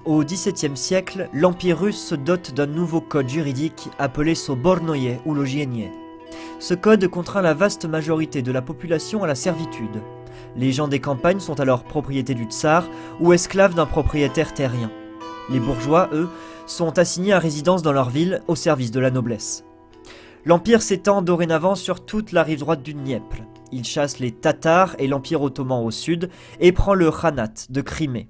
Au XVIIe siècle, l'Empire russe se dote d'un nouveau code juridique appelé Sobornoye ou Logienie. Ce code contraint la vaste majorité de la population à la servitude. Les gens des campagnes sont alors propriétés du tsar ou esclaves d'un propriétaire terrien. Les bourgeois, eux, sont assignés à résidence dans leur ville au service de la noblesse. L'Empire s'étend dorénavant sur toute la rive droite du Dniepr. Il chasse les Tatars et l'Empire ottoman au sud et prend le Khanat de Crimée.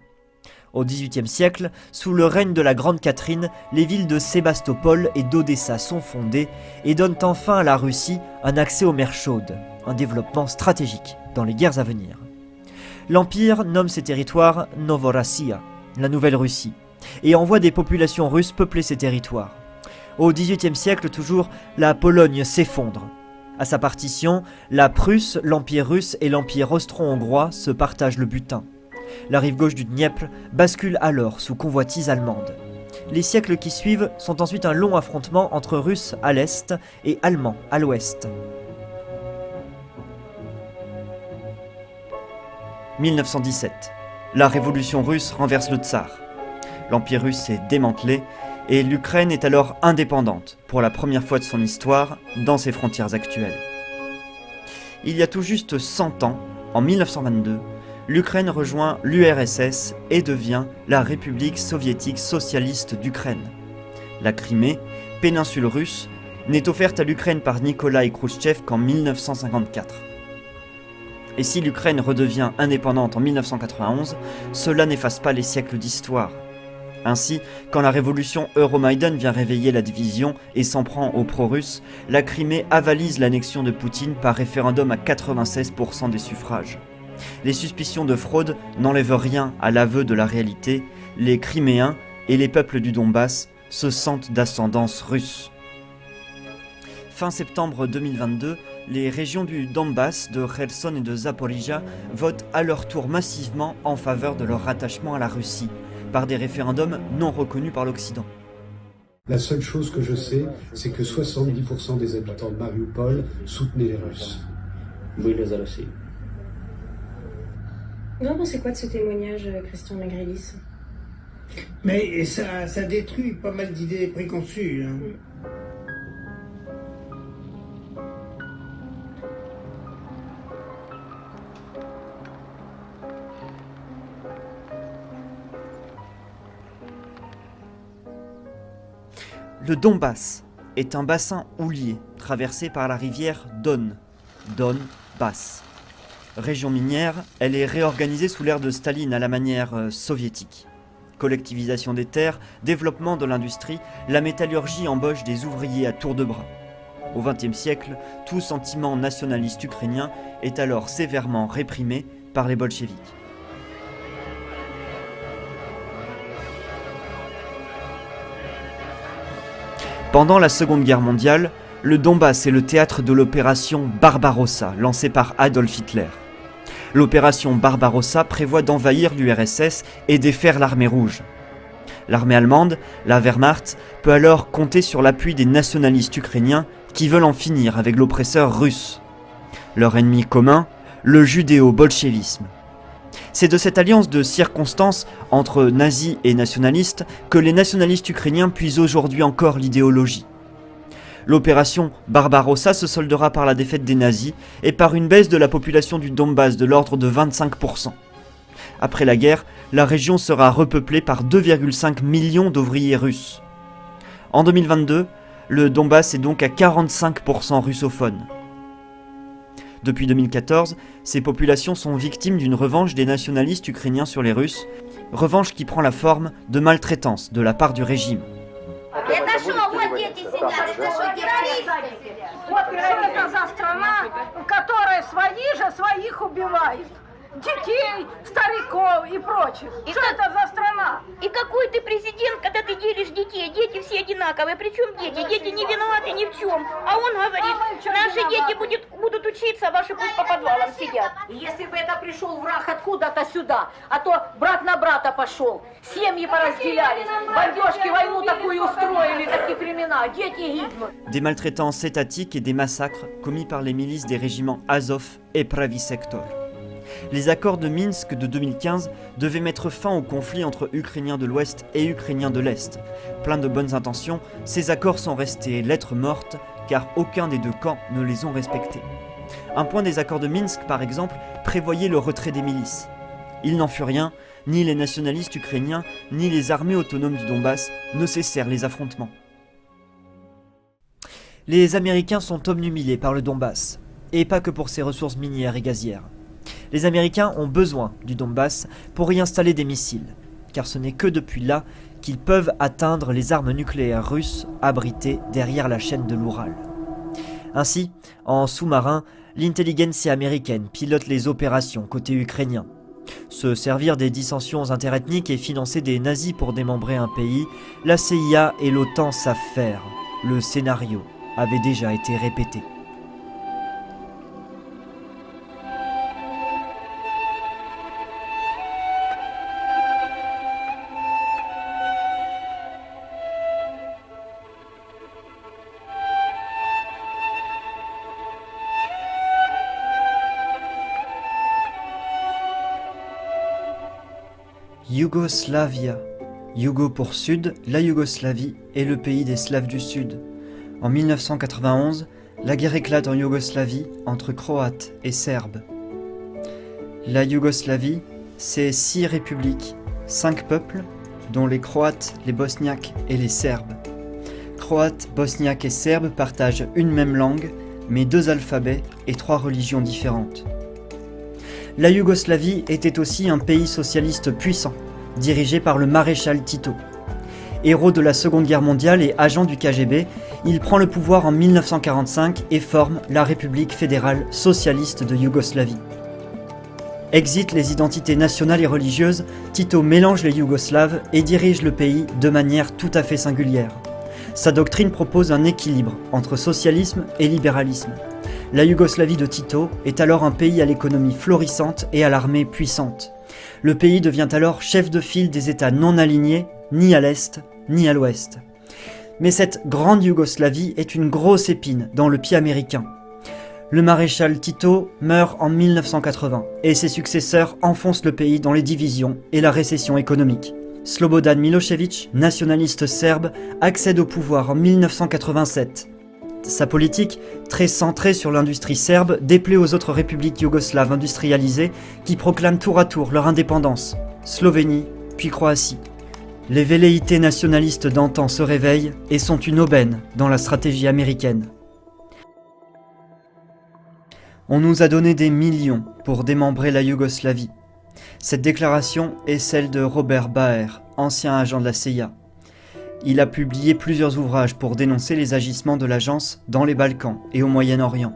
Au XVIIIe siècle, sous le règne de la Grande Catherine, les villes de Sébastopol et d'Odessa sont fondées et donnent enfin à la Russie un accès aux mers chaudes, un développement stratégique dans les guerres à venir. L'Empire nomme ces territoires Novorossiya, la Nouvelle-Russie, et envoie des populations russes peupler ces territoires. Au XVIIIe siècle toujours, la Pologne s'effondre. À sa partition, la Prusse, l'Empire russe et l'Empire austro-hongrois se partagent le butin. La rive gauche du Dniepr bascule alors sous convoitise allemande. Les siècles qui suivent sont ensuite un long affrontement entre Russes à l'est et Allemands à l'ouest. 1917. La révolution russe renverse le tsar. L'Empire russe est démantelé et l'Ukraine est alors indépendante, pour la première fois de son histoire, dans ses frontières actuelles. Il y a tout juste 100 ans, en 1922, l'Ukraine rejoint l'URSS et devient la République soviétique socialiste d'Ukraine. La Crimée, péninsule russe, n'est offerte à l'Ukraine par Nikolaï Khrouchtchev qu'en 1954. Et si l'Ukraine redevient indépendante en 1991, cela n'efface pas les siècles d'histoire. Ainsi, quand la révolution Euromaïdan vient réveiller la division et s'en prend aux pro-russes, la Crimée avalise l'annexion de Poutine par référendum à 96% des suffrages. Les suspicions de fraude n'enlèvent rien à l'aveu de la réalité, les Criméens et les peuples du Donbass se sentent d'ascendance russe. Fin septembre 2022, les régions du Donbass, de Kherson et de Zaporizhia votent à leur tour massivement en faveur de leur rattachement à la Russie, par des référendums non reconnus par l'Occident. La seule chose que je sais, c'est que 70% des habitants de Mariupol soutenaient les Russes. Vous en pensez quoi de ce témoignage, Christian Magrélis? Mais ça détruit pas mal d'idées préconçues. Le Donbass est un bassin houlier traversé par la rivière Don, Donbass. Région minière, elle est réorganisée sous l'ère de Staline à la manière soviétique. Collectivisation des terres, développement de l'industrie, la métallurgie embauche des ouvriers à tour de bras. Au XXe siècle, tout sentiment nationaliste ukrainien est alors sévèrement réprimé par les bolcheviks. Pendant la Seconde Guerre mondiale, le Donbass est le théâtre de l'opération Barbarossa, lancée par Adolf Hitler. L'opération Barbarossa prévoit d'envahir l'URSS et défaire l'armée rouge. L'armée allemande, la Wehrmacht, peut alors compter sur l'appui des nationalistes ukrainiens qui veulent en finir avec l'oppresseur russe. Leur ennemi commun, le judéo-bolchevisme. C'est de cette alliance de circonstances entre nazis et nationalistes que les nationalistes ukrainiens puisent aujourd'hui encore l'idéologie. L'opération Barbarossa se soldera par la défaite des nazis et par une baisse de la population du Donbass de l'ordre de 25%. Après la guerre, la région sera repeuplée par 2,5 millions d'ouvriers russes. En 2022, le Donbass est donc à 45% russophone. Depuis 2014, ces populations sont victimes d'une revanche des nationalistes ukrainiens sur les Russes, revanche qui prend la forme de maltraitance de la part du régime. Это что, вот дети сидят, это что, террористы? Вот что это за страна, в которой свои же своих убивают? Детей, стариков и прочих. Что это за страна? И какой ты президент, когда ты делишь детей? Дети все одинаковые. Причем дети? Дети не виноваты ни в чем. А он говорит, наши дети будут учиться, а ваши пусть по подвалам сидят. Если бы это пришел враг откуда-то сюда, а то брат на брата пошел, семьи поразделялись, бомбежки, войну такую устроили, такие времена, дети гибнут. Des maltraitances étatiques et des massacres commis par les milices des régiments Azov et Pravi Sektor. Les accords de Minsk de 2015 devaient mettre fin au conflit entre Ukrainiens de l'Ouest et Ukrainiens de l'Est. Plein de bonnes intentions, ces accords sont restés lettre morte, car aucun des deux camps ne les ont respectés. Un point des accords de Minsk, par exemple, prévoyait le retrait des milices. Il n'en fut rien, ni les nationalistes ukrainiens, ni les armées autonomes du Donbass ne cessèrent les affrontements. Les Américains sont obnubilés par le Donbass, et pas que pour ses ressources minières et gazières. Les Américains ont besoin du Donbass pour y installer des missiles, car ce n'est que depuis là qu'ils peuvent atteindre les armes nucléaires russes abritées derrière la chaîne de l'Oural. Ainsi, en sous-marin, l'intelligentsia américaine pilote les opérations côté ukrainien. Se servir des dissensions interethniques et financer des nazis pour démembrer un pays, la CIA et l'OTAN savent faire. Le scénario avait déjà été répété. Yougoslavia. Yougo pour Sud, la Yougoslavie est le pays des Slaves du Sud. En 1991, la guerre éclate en Yougoslavie entre Croates et Serbes. La Yougoslavie, c'est 6 républiques, 5 peuples, dont les Croates, les Bosniaques et les Serbes. Croates, Bosniaques et Serbes partagent une même langue, mais 2 alphabets et 3 religions différentes. La Yougoslavie était aussi un pays socialiste puissant, dirigé par le maréchal Tito. Héros de la Seconde Guerre mondiale et agent du KGB, il prend le pouvoir en 1945 et forme la République fédérale socialiste de Yougoslavie. Exit les identités nationales et religieuses, Tito mélange les Yougoslaves et dirige le pays de manière tout à fait singulière. Sa doctrine propose un équilibre entre socialisme et libéralisme. La Yougoslavie de Tito est alors un pays à l'économie florissante et à l'armée puissante. Le pays devient alors chef de file des États non alignés, ni à l'Est, ni à l'Ouest. Mais cette grande Yougoslavie est une grosse épine dans le pied américain. Le maréchal Tito meurt en 1980 et ses successeurs enfoncent le pays dans les divisions et la récession économique. Slobodan Milošević, nationaliste serbe, accède au pouvoir en 1987. Sa politique, très centrée sur l'industrie serbe, déplaît aux autres républiques yougoslaves industrialisées qui proclament tour à tour leur indépendance, Slovénie puis Croatie. Les velléités nationalistes d'antan se réveillent et sont une aubaine dans la stratégie américaine. On nous a donné des millions pour démembrer la Yougoslavie. Cette déclaration est celle de Robert Baer, ancien agent de la CIA. Il a publié plusieurs ouvrages pour dénoncer les agissements de l'agence dans les Balkans et au Moyen-Orient.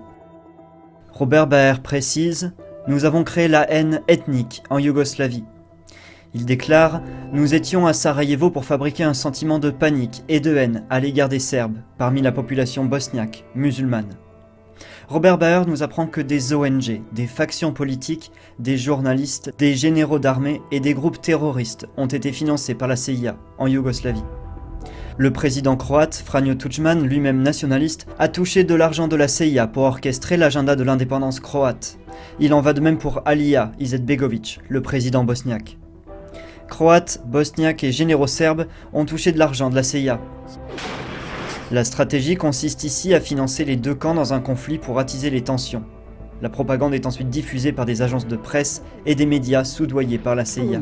Robert Baer précise « Nous avons créé la haine ethnique en Yougoslavie ». Il déclare « Nous étions à Sarajevo pour fabriquer un sentiment de panique et de haine à l'égard des Serbes parmi la population bosniaque, musulmane ». Robert Baer nous apprend que des ONG, des factions politiques, des journalistes, des généraux d'armée et des groupes terroristes ont été financés par la CIA en Yougoslavie. Le président croate, Franjo Tudjman, lui-même nationaliste, a touché de l'argent de la CIA pour orchestrer l'agenda de l'indépendance croate. Il en va de même pour Alija Izetbegović, le président bosniaque. Croates, bosniaques et généraux serbes ont touché de l'argent de la CIA. La stratégie consiste ici à financer les deux camps dans un conflit pour attiser les tensions. La propagande est ensuite diffusée par des agences de presse et des médias soudoyés par la CIA.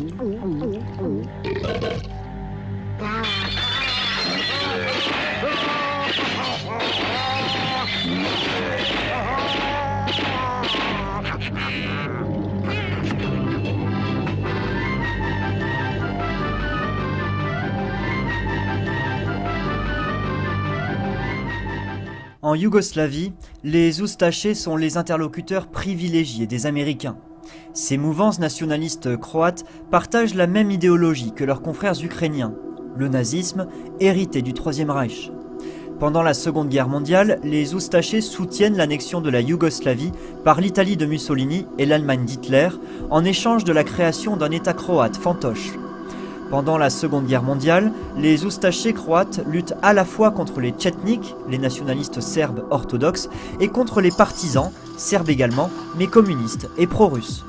En Yougoslavie, les Oustachés sont les interlocuteurs privilégiés des Américains. Ces mouvances nationalistes croates partagent la même idéologie que leurs confrères ukrainiens, le nazisme hérité du Troisième Reich. Pendant la Seconde Guerre mondiale, les Oustachés soutiennent l'annexion de la Yougoslavie par l'Italie de Mussolini et l'Allemagne d'Hitler en échange de la création d'un État croate fantoche. Pendant la Seconde Guerre mondiale, les Oustachés croates luttent à la fois contre les Tchetniks, les nationalistes serbes orthodoxes, et contre les partisans, serbes également, mais communistes et pro-russes.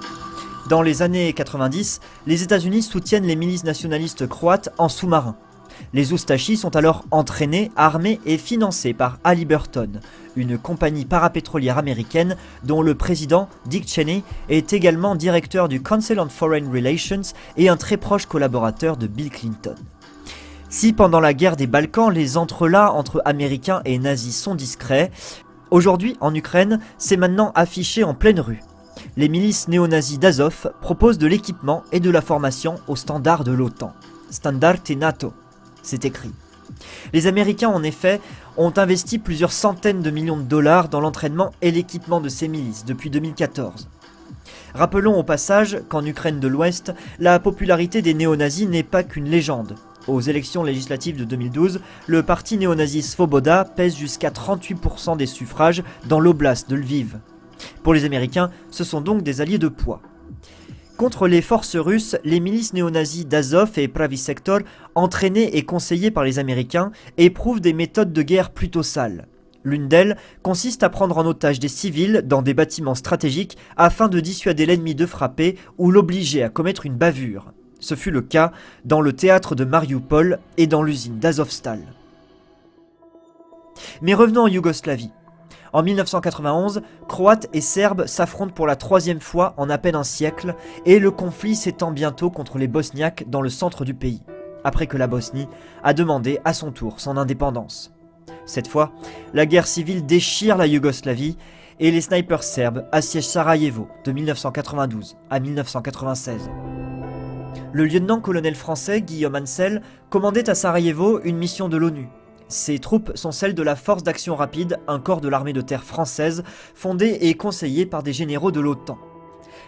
Dans les années 90, les États-Unis soutiennent les milices nationalistes croates en sous-marin. Les Ustashi sont alors entraînés, armés et financés par Halliburton, une compagnie parapétrolière américaine dont le président, Dick Cheney, est également directeur du Council on Foreign Relations et un très proche collaborateur de Bill Clinton. Si pendant la guerre des Balkans, les entrelacs entre Américains et nazis sont discrets, aujourd'hui en Ukraine, c'est maintenant affiché en pleine rue. Les milices néo-nazis d'Azov proposent de l'équipement et de la formation aux standards de l'OTAN. Standarti NATO, c'est écrit. Les Américains, en effet, ont investi plusieurs centaines de millions de dollars dans l'entraînement et l'équipement de ces milices depuis 2014. Rappelons au passage qu'en Ukraine de l'Ouest, la popularité des néo-nazis n'est pas qu'une légende. Aux élections législatives de 2012, le parti néo-nazi Svoboda pèse jusqu'à 38% des suffrages dans l'oblast de Lviv. Pour les Américains, ce sont donc des alliés de poids. Contre les forces russes, les milices néo-nazis d'Azov et Pravi Sektor, entraînées et conseillées par les Américains, éprouvent des méthodes de guerre plutôt sales. L'une d'elles consiste à prendre en otage des civils dans des bâtiments stratégiques afin de dissuader l'ennemi de frapper ou l'obliger à commettre une bavure. Ce fut le cas dans le théâtre de Mariupol et dans l'usine d'Azovstal. Mais revenons en Yougoslavie. En 1991, Croates et Serbes s'affrontent pour la troisième fois en à peine un siècle et le conflit s'étend bientôt contre les Bosniaques dans le centre du pays, après que la Bosnie a demandé à son tour son indépendance. Cette fois, la guerre civile déchire la Yougoslavie et les snipers serbes assiègent Sarajevo de 1992 à 1996. Le lieutenant-colonel français Guillaume Ansel commandait à Sarajevo une mission de l'ONU. Ces troupes sont celles de la Force d'Action Rapide, un corps de l'armée de terre française, fondé et conseillé par des généraux de l'OTAN.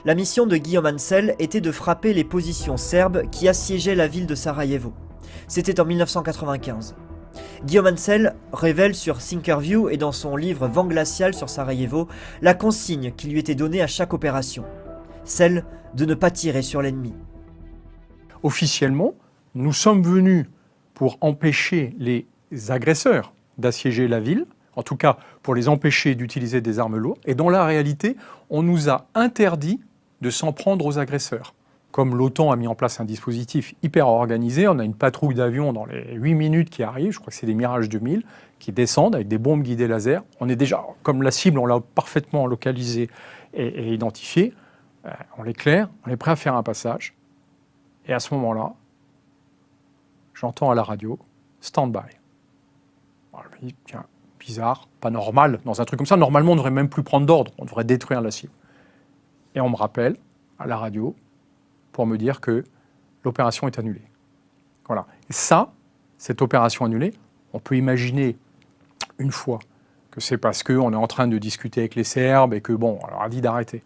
La mission de Guillaume Ansel était de frapper les positions serbes qui assiégeaient la ville de Sarajevo. C'était en 1995. Guillaume Ansel révèle sur Thinkerview et dans son livre Vent glacial sur Sarajevo la consigne qui lui était donnée à chaque opération, celle de ne pas tirer sur l'ennemi. Officiellement, nous sommes venus pour empêcher les agresseurs d'assiéger la ville, en tout cas pour les empêcher d'utiliser des armes lourdes, et dans la réalité, on nous a interdit de s'en prendre aux agresseurs. Comme l'OTAN a mis en place un dispositif hyper organisé, on a une patrouille d'avions dans les 8 minutes qui arrive, je crois que c'est des Mirage 2000, qui descendent avec des bombes guidées laser. On est déjà, comme la cible, on l'a parfaitement localisée et identifiée, on l'éclaire, on est prêt à faire un passage. Et à ce moment-là, j'entends à la radio « stand-by ». Je me dis, tiens, bizarre, pas normal. Dans un truc comme ça, normalement, on ne devrait même plus prendre d'ordre. On devrait détruire la cible. Et on me rappelle à la radio pour me dire que l'opération est annulée. Voilà. Et ça, cette opération annulée, on peut imaginer une fois que c'est parce qu'on est en train de discuter avec les Serbes et que, bon, on leur a dit d'arrêter.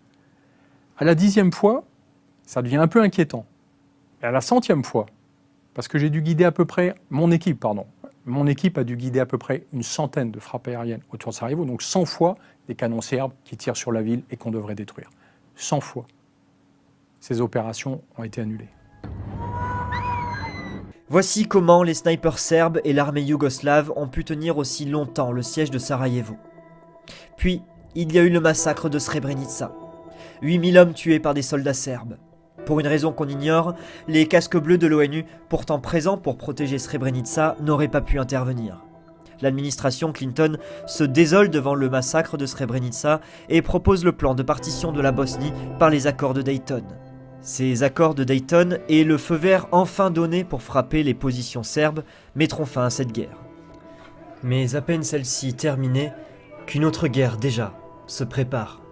À la 10e fois, ça devient un peu inquiétant. Et à la 100e fois, parce que j'ai dû guider à peu près, mon équipe a dû guider à peu près une centaine de frappes aériennes autour de Sarajevo, donc 100 fois des canons serbes qui tirent sur la ville et qu'on devrait détruire. 100 fois. Ces opérations ont été annulées. Voici comment les snipers serbes et l'armée yougoslave ont pu tenir aussi longtemps le siège de Sarajevo. Puis, il y a eu le massacre de Srebrenica. 8000 hommes tués par des soldats serbes. Pour une raison qu'on ignore, les casques bleus de l'ONU, pourtant présents pour protéger Srebrenica, n'auraient pas pu intervenir. L'administration Clinton se désole devant le massacre de Srebrenica et propose le plan de partition de la Bosnie par les accords de Dayton. Ces accords de Dayton et le feu vert enfin donné pour frapper les positions serbes mettront fin à cette guerre. Mais à peine celle-ci terminée, qu'une autre guerre déjà se prépare.